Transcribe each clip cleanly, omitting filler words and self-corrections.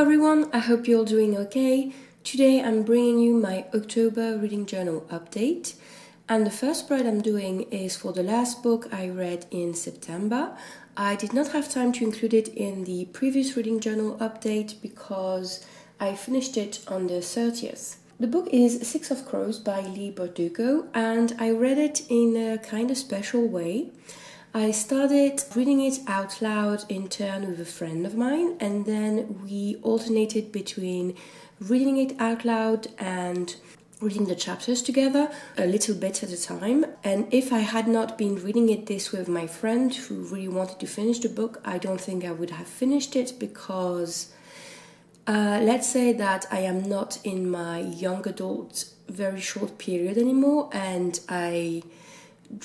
everyone, I hope you're all doing okay. Today I'm bringing you my October reading journal update, and the first spread I'm doing is for the last book I read in September. I did not have time to include it in the previous reading journal update because I finished it on the 30th. The book is Six of Crows by Leigh Bardugo, and I read it in a kind of special way. I started reading it out loud in turn with a friend of mine, and then we alternated between reading it out loud and reading the chapters together, a little bit at a time. And if I had not been reading it this with my friend who really wanted to finish the book, I don't think I would have finished it because let's say that I am not in my young adult very short period anymore, and I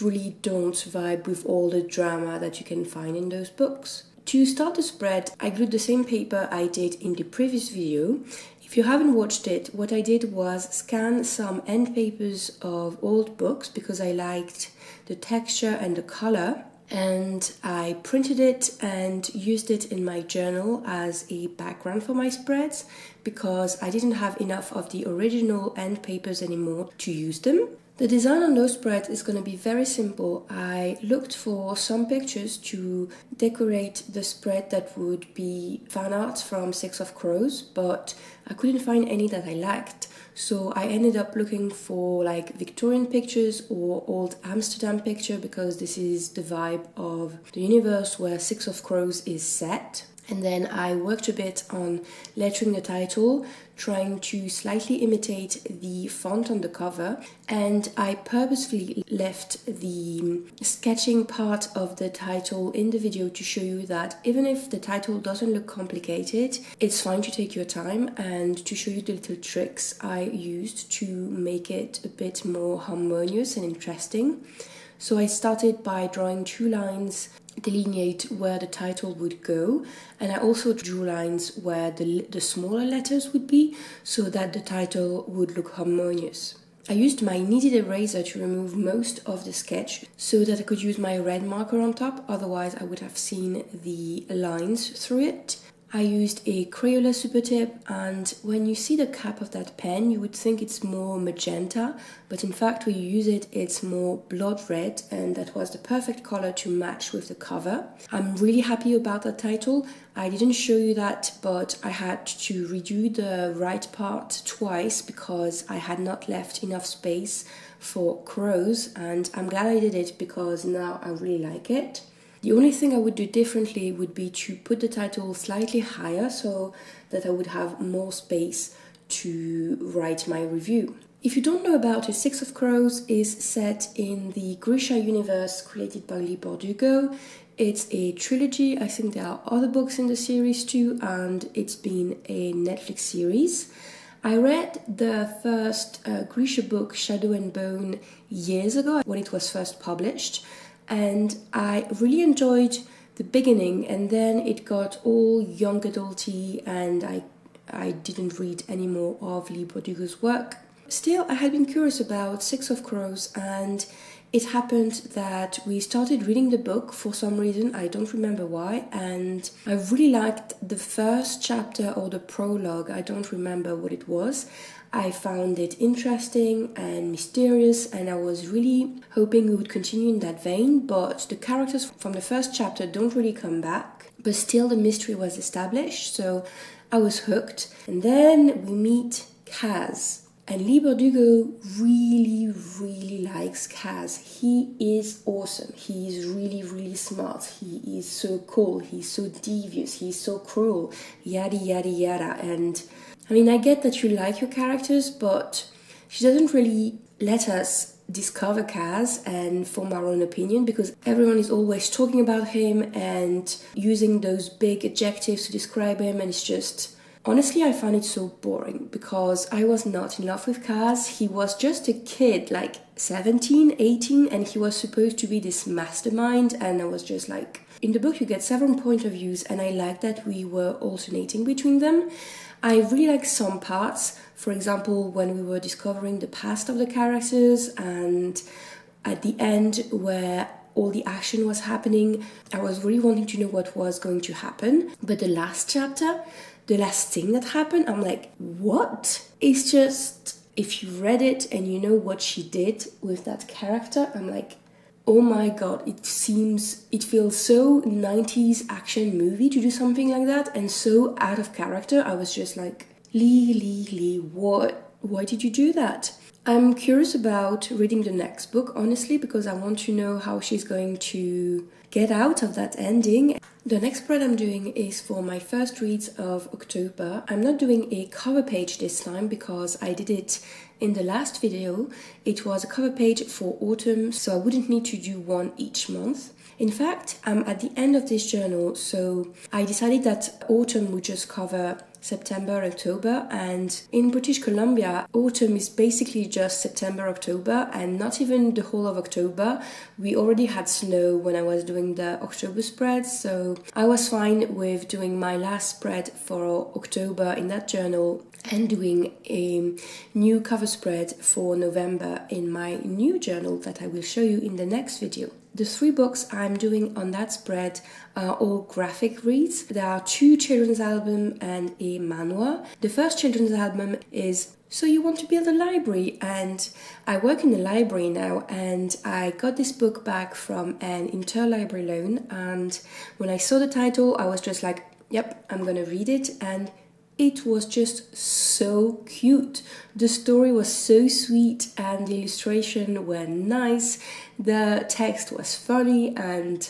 really don't vibe with all the drama that you can find in those books. To start the spread, I glued the same paper I did in the previous video. If you haven't watched it, what I did was scan some end papers of old books because I liked the texture and the color, and I printed it and used it in my journal as a background for my spreads because I didn't have enough of the original end papers anymore to use them. The design on those spreads is going to be very simple. I looked for some pictures to decorate the spread that would be fan art from Six of Crows, but I couldn't find any that I liked. So I ended up looking for like Victorian pictures or old Amsterdam picture because this is the vibe of the universe where Six of Crows is set. And then I worked a bit on lettering the title, trying to slightly imitate the font on the cover, and I purposefully left the sketching part of the title in the video to show you that even if the title doesn't look complicated, it's fine to take your time and to show you the little tricks I used to make it a bit more harmonious and interesting. So I started by drawing two lines delineate where the title would go, and I also drew lines where the smaller letters would be so that the title would look harmonious. I used my kneaded eraser to remove most of the sketch so that I could use my red marker on top, otherwise I would have seen the lines through it. I used a Crayola Super Tip, and when you see the cap of that pen you would think it's more magenta, but in fact when you use it it's more blood red, and that was the perfect color to match with the cover. I'm really happy about the title. I didn't show you that, but I had to redo the right part twice because I had not left enough space for crows, and I'm glad I did it because now I really like it. The only thing I would do differently would be to put the title slightly higher so that I would have more space to write my review. If you don't know about it, Six of Crows is set in the Grisha universe created by Leigh Bardugo. It's a trilogy. I think there are other books in the series too, and it's been a Netflix series. I read the first Grisha book, Shadow and Bone, years ago when it was first published, and I really enjoyed the beginning, and then it got all young adulty and I didn't read any more of Leigh Bardugo's work. Still, I had been curious about Six of Crows, and it happened that we started reading the book for some reason, I don't remember why, and I really liked the first chapter or the prologue, I don't remember what it was. I found it interesting and mysterious, and I was really hoping we would continue in that vein, but the characters from the first chapter don't really come back, but still the mystery was established, so I was hooked. And then we meet Kaz. And Leigh Bardugo really likes Kaz. He is awesome. He is really smart. He is so cool. He's so devious. He's so cruel. Yada yada yada. And I mean, I get that you like your characters, but she doesn't really let us discover Kaz and form our own opinion because everyone is always talking about him and using those big adjectives to describe him, and it's just... Honestly, I found it so boring because I was not in love with Kaz. He was just a kid, like 17, 18, and he was supposed to be this mastermind, and I was just like... In the book you get several point of views, and I like that we were alternating between them. I really like some parts, for example when we were discovering the past of the characters, and at the end where all the action was happening, I was really wanting to know what was going to happen. But the last chapter, the last thing that happened, I'm like, what? It's just, if you read it and you know what she did with that character, I'm like, oh my god, it feels so 90s action movie to do something like that, and so out of character. I was just like, Lee, why did you do that? I'm curious about reading the next book, honestly, because I want to know how she's going to get out of that ending. The next spread I'm doing is for my first reads of October. I'm not doing a cover page this time because I did it in the last video. It was a cover page for autumn, so I wouldn't need to do one each month. In fact, I'm at the end of this journal, so I decided that autumn would just cover September, October, and in British Columbia, autumn is basically just September, October, and not even the whole of October. We already had snow when I was doing the October spread, so I was fine with doing my last spread for October in that journal and doing a new cover spread for November in my new journal that I will show you in the next video. The 3 books I'm doing on that spread are all graphic reads. There are 2 children's albums and a manhwa. The first children's album is So You Want to Build a Library, and I work in the library now, and I got this book back from an interlibrary loan, and when I saw the title I was just like, yep, I'm gonna read it, and it was just so cute. The story was so sweet and the illustration were nice. The text was funny and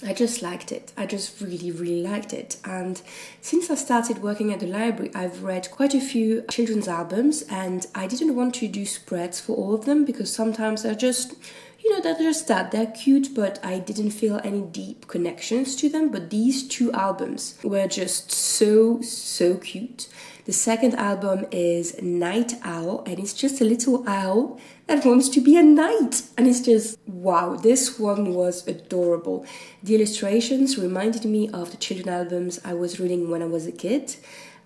I just liked it. I just really liked it. And since I started working at the library, I've read quite a few children's albums, and I didn't want to do spreads for all of them because sometimes they're just, they're just that. They're cute, but I didn't feel any deep connections to them. But these 2 albums were just so cute. The second album is Night Owl, and it's just a little owl that wants to be a knight. And it's just, wow, this one was adorable. The illustrations reminded me of the children's albums I was reading when I was a kid.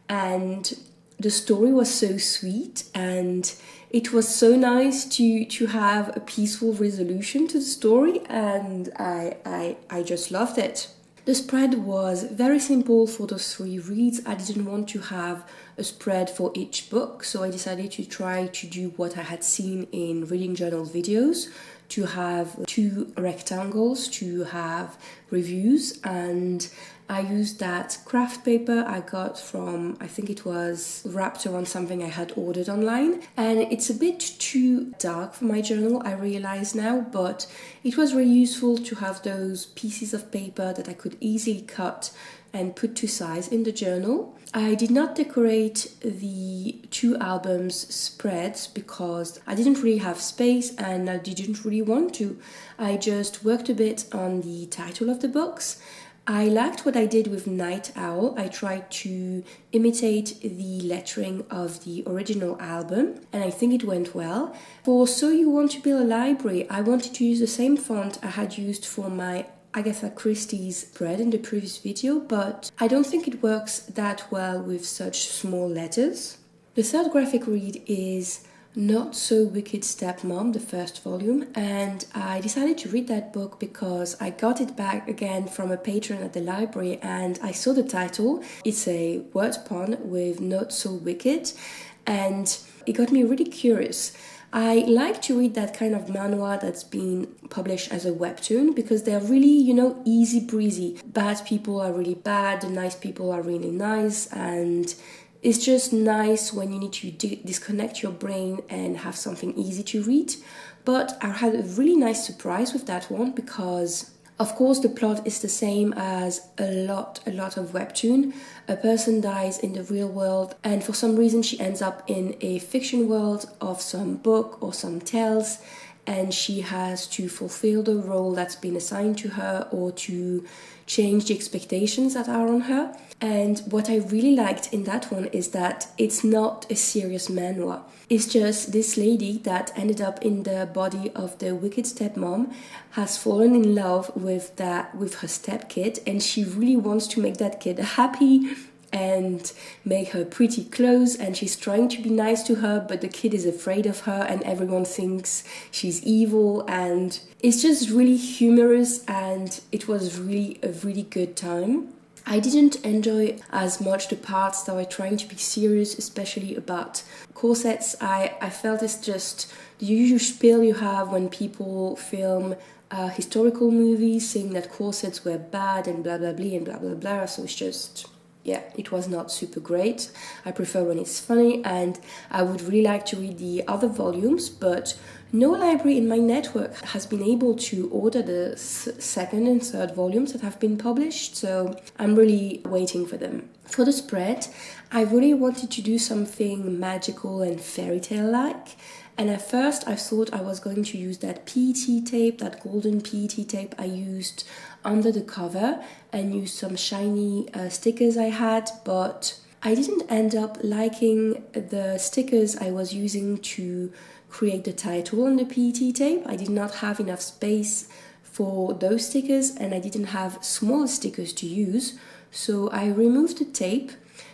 And the story was so sweet, and it was so nice to have a peaceful resolution to the story, and I just loved it. The spread was very simple for those 3 reads. I didn't want to have a spread for each book, so I decided to try to do what I had seen in reading journal videos, to have 2 rectangles, to have reviews, and I used that craft paper I got from, I think it was wrapped around something I had ordered online, and it's a bit too dark for my journal, I realize now, but it was really useful to have those pieces of paper that I could easily cut and put to size in the journal. I did not decorate the 2 albums spreads because I didn't really have space and I didn't really want to. I just worked a bit on the title of the books. I liked what I did with Night Owl. I tried to imitate the lettering of the original album, and I think it went well. For So You Want to Build a Library, I wanted to use the same font I had used for my Agatha Christie's spread in the previous video, but I don't think it works that well with such small letters. The third graphic read is Not So Wicked Stepmom, the first volume, and I decided to read that book because I got it back again from a patron at the library and I saw the title. It's a word pun with Not So Wicked, and it got me really curious. I like to read that kind of manhwa that's been published as a webtoon because they're really, easy breezy. Bad people are really bad, the nice people are really nice, and it's just nice when you need to disconnect your brain and have something easy to read. But I had a really nice surprise with that one because, of course, the plot is the same as a lot of webtoon. A person dies in the real world and for some reason she ends up in a fiction world of some book or some tales, and she has to fulfill the role that's been assigned to her or to change the expectations that are on her. And what I really liked in that one is that it's not a serious manhwa. It's just this lady that ended up in the body of the wicked stepmom has fallen in love with her stepkid, and she really wants to make that kid happy and make her pretty clothes, and she's trying to be nice to her, but the kid is afraid of her and everyone thinks she's evil, and it's just really humorous and it was really a really good time. I didn't enjoy as much the parts that were trying to be serious, especially about corsets. I felt it's just the usual spiel you have when people film historical movies saying that corsets were bad and blah blah blah and blah blah blah. So it's just, yeah, it was not super great. I prefer when it's funny, and I would really like to read the other volumes, but no library in my network has been able to order the second and third volumes that have been published, so I'm really waiting for them. For the spread, I really wanted to do something magical and fairy tale like, and at first I thought I was going to use that PET tape, that golden PET tape I used under the cover, and use some shiny stickers I had, but I didn't end up liking the stickers I was using to create the title on the PET tape. I did not have enough space for those stickers, and I didn't have small stickers to use, so I removed the tape.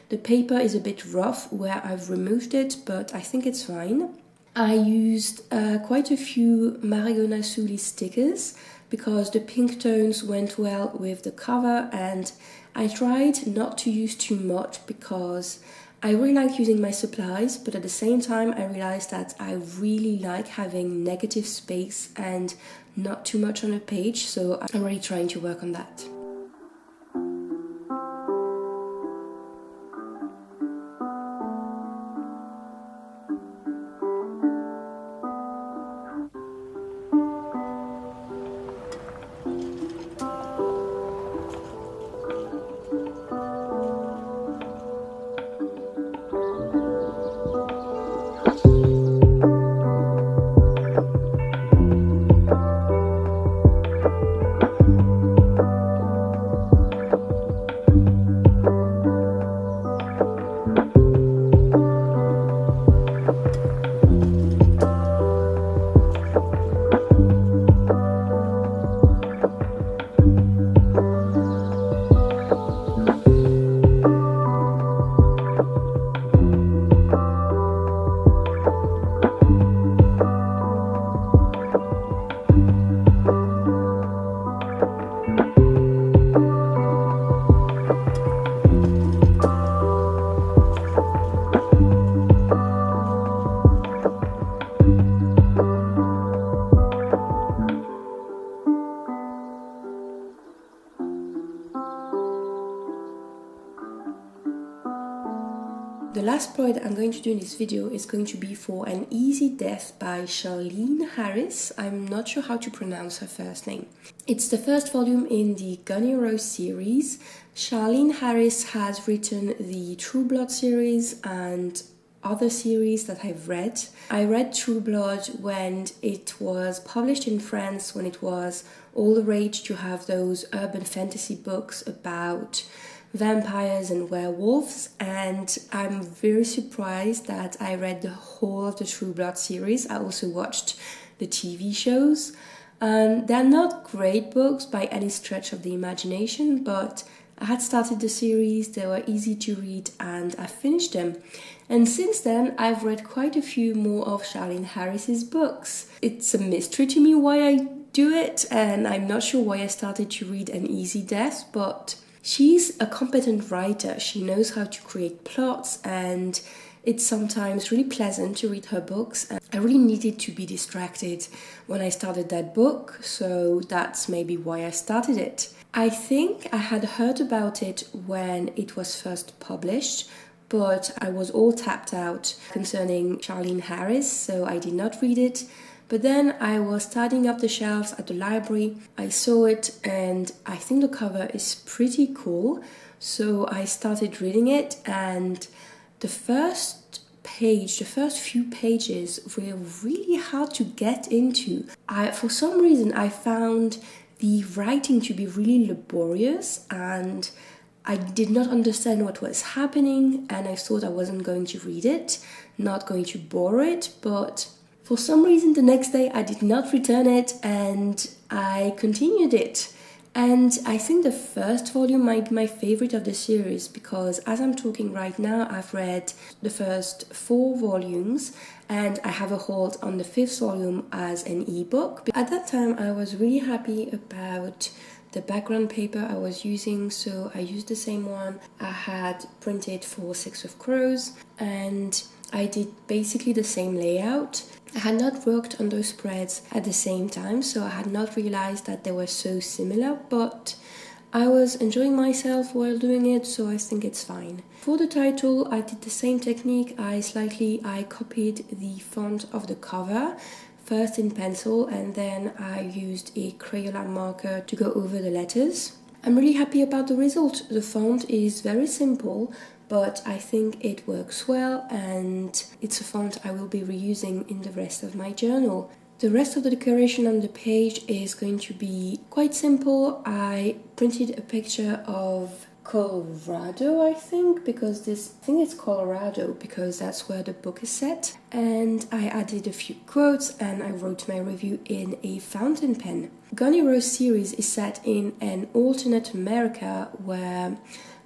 The paper is a bit rough where I've removed it, but I think it's fine. I used quite a few Marigona Sully stickers because the pink tones went well with the cover, and I tried not to use too much because I really like using my supplies, but at the same time I realized that I really like having negative space and not too much on a page, so I'm really trying to work on that. The last project I'm going to do in this video is going to be for An Easy Death by Charlene Harris. I'm not sure how to pronounce her first name. It's the first volume in the Gunny Rose series. Charlene Harris has written the True Blood series and other series that I've read. I read True Blood when it was published in France, when it was all the rage to have those urban fantasy books about vampires and werewolves, and I'm very surprised that I read the whole of the True Blood series. I also watched the TV shows. They're not great books by any stretch of the imagination, but I had started the series, they were easy to read, and I finished them. And since then, I've read quite a few more of Charlene Harris's books. It's a mystery to me why I do it, and I'm not sure why I started to read An Easy Death, but she's a competent writer. She knows how to create plots, and it's sometimes really pleasant to read her books. And I really needed to be distracted when I started that book, so that's maybe why I started it. I think I had heard about it when it was first published, but I was all tapped out concerning Charlene Harris, so I did not read it. But then I was tidying up the shelves at the library, I saw it, and I think the cover is pretty cool, so I started reading it, and the first few pages were really hard to get into. For some reason I found the writing to be really laborious, and I did not understand what was happening, and I thought I wasn't going to read it, not going to bore it, but for some reason the next day I did not return it and I continued it. And I think the first volume might be my favorite of the series because as I'm talking right now, I've read the first 4 volumes and I have a hold on the 5th volume as an ebook. At that time I was really happy about the background paper I was using, so I used the same one I had printed for Six of Crows, and I did basically the same layout. I had not worked on those spreads at the same time, so I had not realized that they were so similar, but I was enjoying myself while doing it, so I think it's fine. For the title, I did the same technique. I copied the font of the cover, first in pencil, and then I used a Crayola marker to go over the letters. I'm really happy about the result. The font is very simple, but I think it works well, and it's a font I will be reusing in the rest of my journal. The rest of the decoration on the page is going to be quite simple. I printed a picture of Colorado, I think it's Colorado because that's where the book is set. And I added a few quotes and I wrote my review in a fountain pen. Gunny Rose series is set in an alternate America where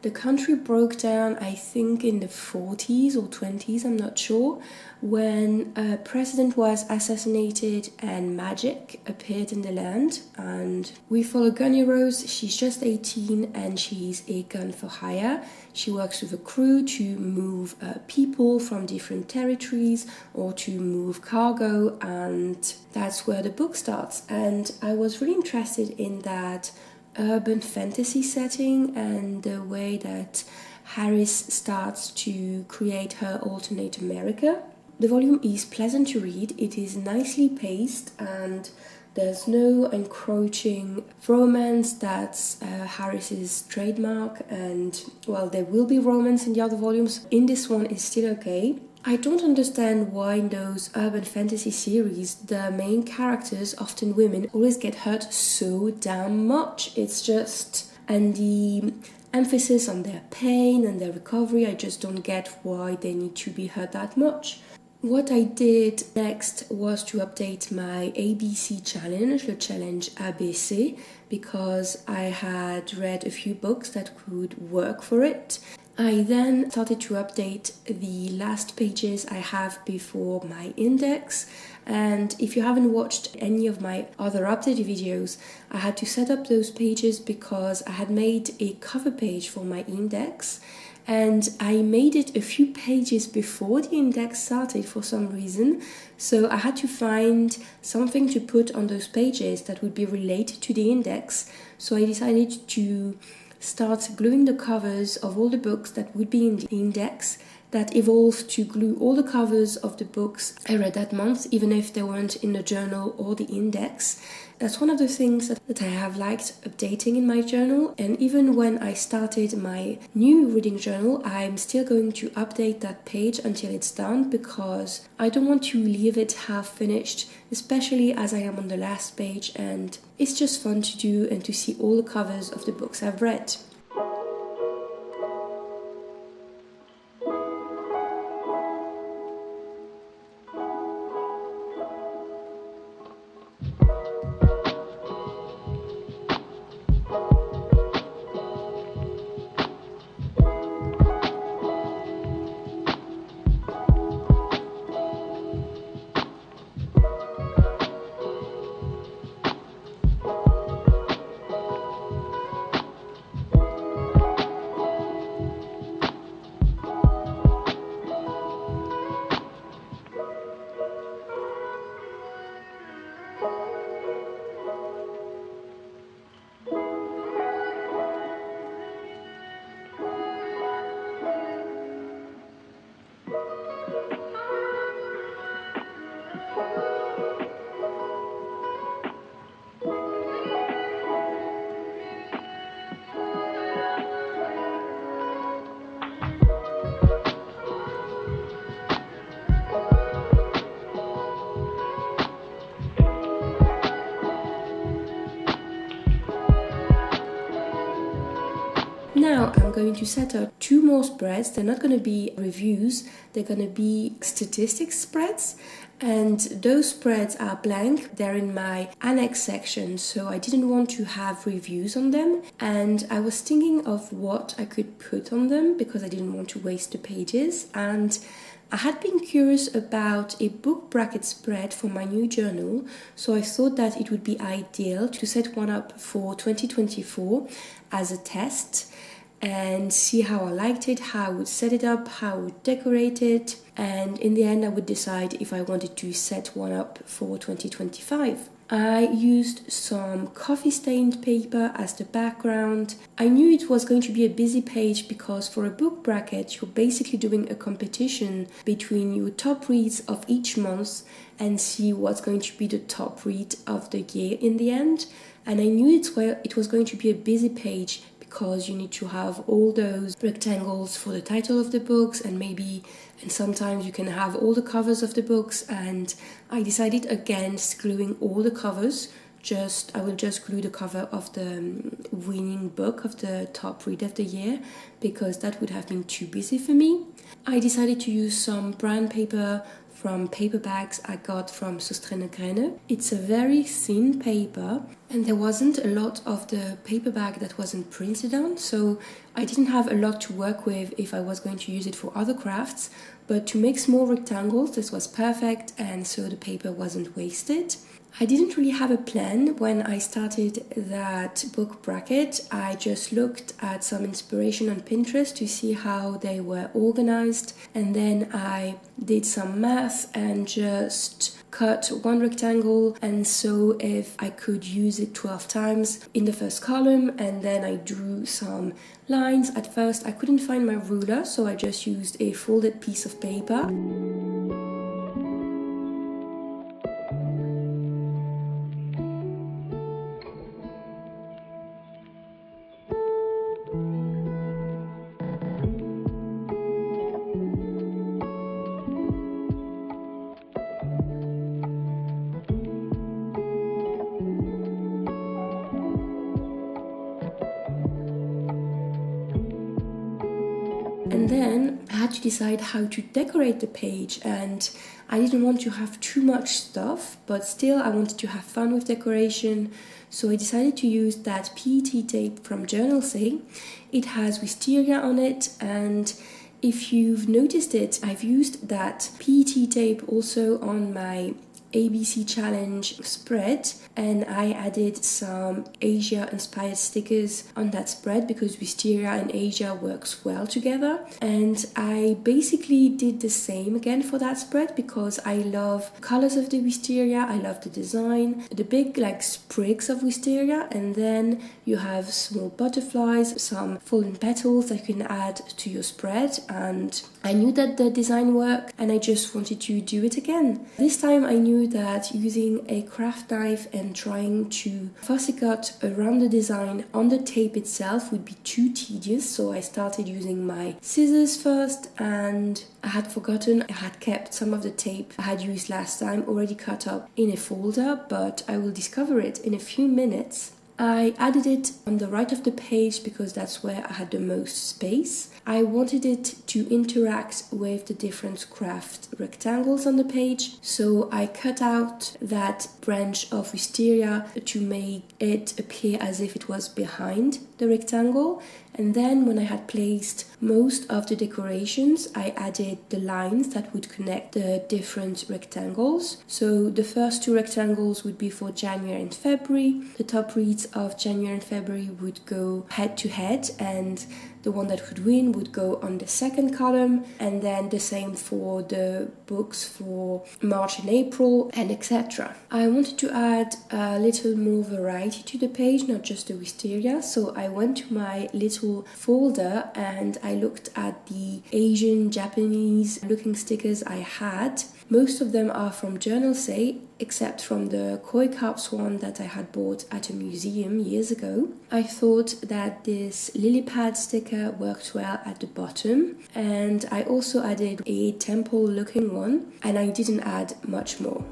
the country broke down, I think, in the 40s or 20s, I'm not sure, when a president was assassinated and magic appeared in the land. And we follow Gunny Rose. She's just 18 and she's a gun for hire. She works with a crew to move people from different territories or to move cargo, and that's where the book starts. And I was really interested in that urban fantasy setting and the way that Harris starts to create her alternate America. The volume is pleasant to read, it is nicely paced, and there's no encroaching romance. That's Harris's trademark, and well, there will be romance in the other volumes. In this one, it's still okay. I don't understand why in those urban fantasy series the main characters, often women, always get hurt so damn much. It's just... and the emphasis on their pain and their recovery, I just don't get why they need to be hurt that much. What I did next was to update my ABC challenge, the challenge ABC, because I had read a few books that could work for it. I then started to update the last pages I have before my index, and if you haven't watched any of my other updated videos, I had to set up those pages because I had made a cover page for my index, and I made it a few pages before the index started for some reason, so I had to find something to put on those pages that would be related to the index. So I decided to start gluing the covers of all the books that would be in the index. That evolved to glue all the covers of the books I read that month, even if they weren't in the journal or the index. That's one of the things that I have liked updating in my journal, and even when I started my new reading journal, I'm still going to update that page until it's done because I don't want to leave it half finished, especially as I am on the last page, and it's just fun to do and to see all the covers of the books I've read. going to set up 2 more spreads. They're not going to be reviews, they're going to be statistics spreads. And those spreads are blank, they're in my annex section, so I didn't want to have reviews on them. And I was thinking of what I could put on them because I didn't want to waste the pages. And I had been curious about a book bracket spread for my new journal, so I thought that it would be ideal to set one up for 2024 as a test and see how I liked it, how I would set it up, how I would decorate it, and in the end I would decide if I wanted to set one up for 2025. I used some coffee stained paper as the background. I knew it was going to be a busy page because for a book bracket you're basically doing a competition between your top reads of each month and see what's going to be the top read of the year in the end. And I knew it was going to be a busy page because you need to have all those rectangles for the title of the books and sometimes you can have all the covers of the books, and I decided against gluing all the covers. I will just glue the cover of the winning book of the top read of the year because that would have been too busy for me. I decided to use some brown paper from paper bags I got from Soustrene Grene. It's a very thin paper and there wasn't a lot of the paper bag that wasn't printed on, so I didn't have a lot to work with if I was going to use it for other crafts, but to make small rectangles this was perfect and so the paper wasn't wasted. I didn't really have a plan when I started that book bracket. I just looked at some inspiration on Pinterest to see how they were organized, and then I did some math and just cut one rectangle and saw if I could use it 12 times in the first column, and then I drew some lines. At first I couldn't find my ruler, so I just used a folded piece of paper. And then I had to decide how to decorate the page, and I didn't want to have too much stuff, but still I wanted to have fun with decoration. So I decided to use that PET tape from Journalsay. It has wisteria on it, and if you've noticed it, I've used that PET tape also on my ABC Challenge spread, and I added some Asia inspired stickers on that spread because wisteria and Asia works well together. And I basically did the same again for that spread because I love colors of the wisteria, I love the design, the big like sprigs of wisteria, and then you have small butterflies, some fallen petals that you can add to your spread. And I knew that the design worked and I just wanted to do it again. This time I knew that using a craft knife and trying to fussy cut around the design on the tape itself would be too tedious, so I started using my scissors first, and I had forgotten I had kept some of the tape I had used last time already cut up in a folder, but I will discover it in a few minutes. I added it on the right of the page because that's where I had the most space. I wanted it to interact with the different craft rectangles on the page, so I cut out that branch of wisteria to make it appear as if it was behind the rectangle. And then when I had placed most of the decorations, I added the lines that would connect the different rectangles. So the first 2 rectangles would be for January and February. The top reads of January and February would go head to head, and the one that would win would go on the second column, and then the same for the books for March and April, and etc. I wanted to add a little more variety to the page, not just the wisteria, so I went to my little folder and I looked at the Asian, Japanese looking stickers I had. Most of them are from Journalsay, except from the Koi Carps one that I had bought at a museum years ago. I thought that this lily pad sticker worked well at the bottom, and I also added a temple looking one, and I didn't add much more.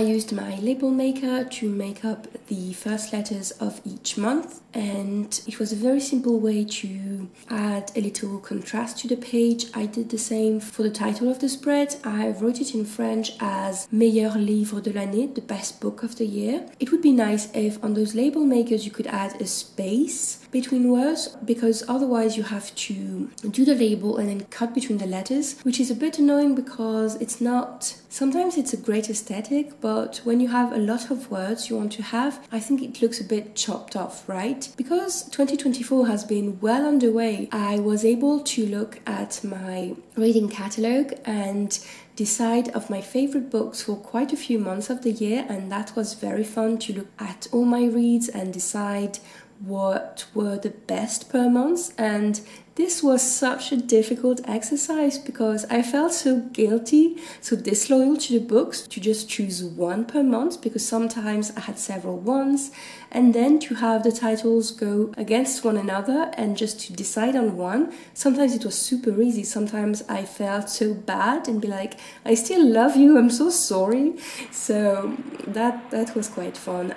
used my label maker to make up the first letters of each month, and it was a very simple way to add a little contrast to the page. I did the same for the title of the spread. I wrote it in French as Meilleur livre de l'année, the best book of the year. It would be nice if on those label makers you could add a space between words, because otherwise you have to do the label and then cut between the letters, which is a bit annoying because it's not... Sometimes it's a great aesthetic, but when you have a lot of words you want to have, I think it looks a bit chopped off, right? Because 2024 has been well underway, I was able to look at my reading catalogue and decide of my favorite books for quite a few months of the year, and that was very fun to look at all my reads and decide what were the best per month. And this was such a difficult exercise because I felt so guilty, so disloyal to the books to just choose one per month, because sometimes I had several ones, and then to have the titles go against one another and just to decide on one. Sometimes it was super easy, sometimes I felt so bad and be like, I still love you, I'm so sorry. So that was quite fun.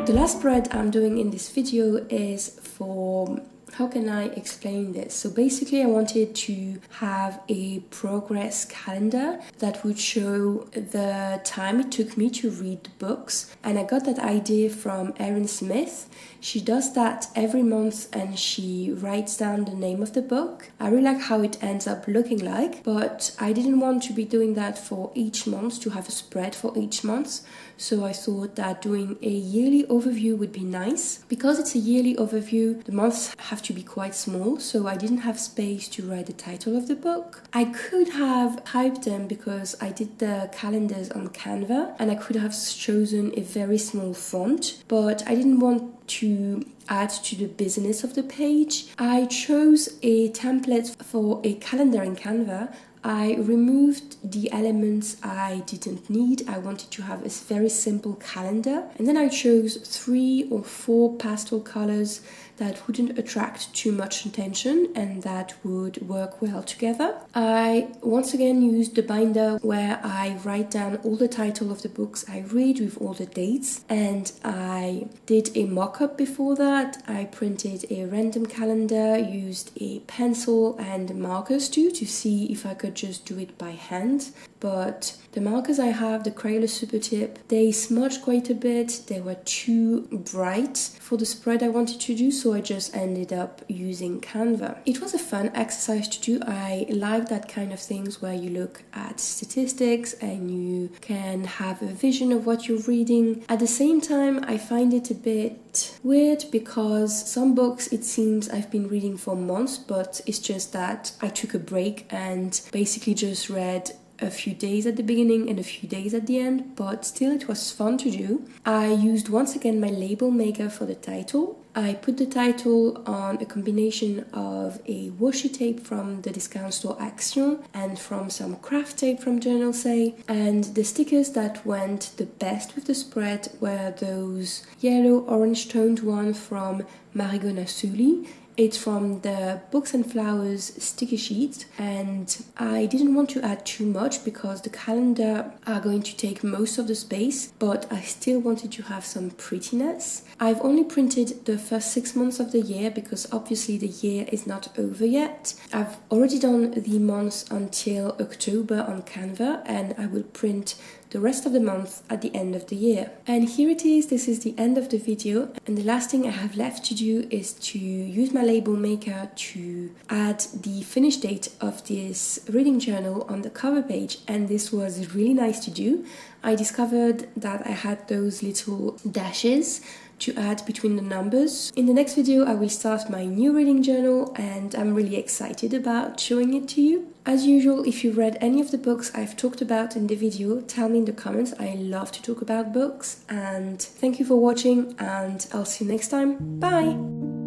The last spread I'm doing in this video is for, how can I explain this? So basically I wanted to have a progress calendar that would show the time it took me to read the books, and I got that idea from Erin Smith. She does that every month and she writes down the name of the book. I really like how it ends up looking like, but I didn't want to be doing that for each month, to have a spread for each month. So I thought that doing a yearly overview would be nice. Because it's a yearly overview, the months have to be quite small, so I didn't have space to write the title of the book. I could have typed them because I did the calendars on Canva, and I could have chosen a very small font, but I didn't want to add to the business of the page. I chose a template for a calendar in Canva. I removed the elements I didn't need. I wanted to have a very simple calendar, and then I chose 3 or 4 pastel colors that wouldn't attract too much attention and that would work well together. I once again used the binder where I write down all the title of the books I read with all the dates, and I did a mock-up before that. I printed a random calendar, used a pencil and markers too to see if I could just do it by hand. But the markers I have, the Crayola Super Tip, they smudged quite a bit. They were too bright for the spread I wanted to do, so I just ended up using Canva. It was a fun exercise to do. I like that kind of things where you look at statistics and you can have a vision of what you're reading. At the same time, I find it a bit weird because some books it seems I've been reading for months, but it's just that I took a break and basically just read a few days at the beginning and a few days at the end, but still it was fun to do. I used once again my label maker for the title. I put the title on a combination of a washi tape from the discount store Action and from some craft tape from Journal Say, and the stickers that went the best with the spread were those yellow orange toned one from Marigot Nasuli. It's from the Books and Flowers sticky sheet, and I didn't want to add too much because the calendar are going to take most of the space, but I still wanted to have some prettiness. I've only printed the first 6 months of the year because obviously the year is not over yet. I've already done the months until October on Canva, and I will print the rest of the month at the end of the year. And here it is, this is the end of the video, and the last thing I have left to do is to use my label maker to add the finish date of this reading journal on the cover page, and this was really nice to do. I discovered that I had those little dashes to add between the numbers. In the next video I will start my new reading journal and I'm really excited about showing it to you. As usual, if you've read any of the books I've talked about in the video, tell me in the comments. I love to talk about books, and thank you for watching and I'll see you next time. Bye!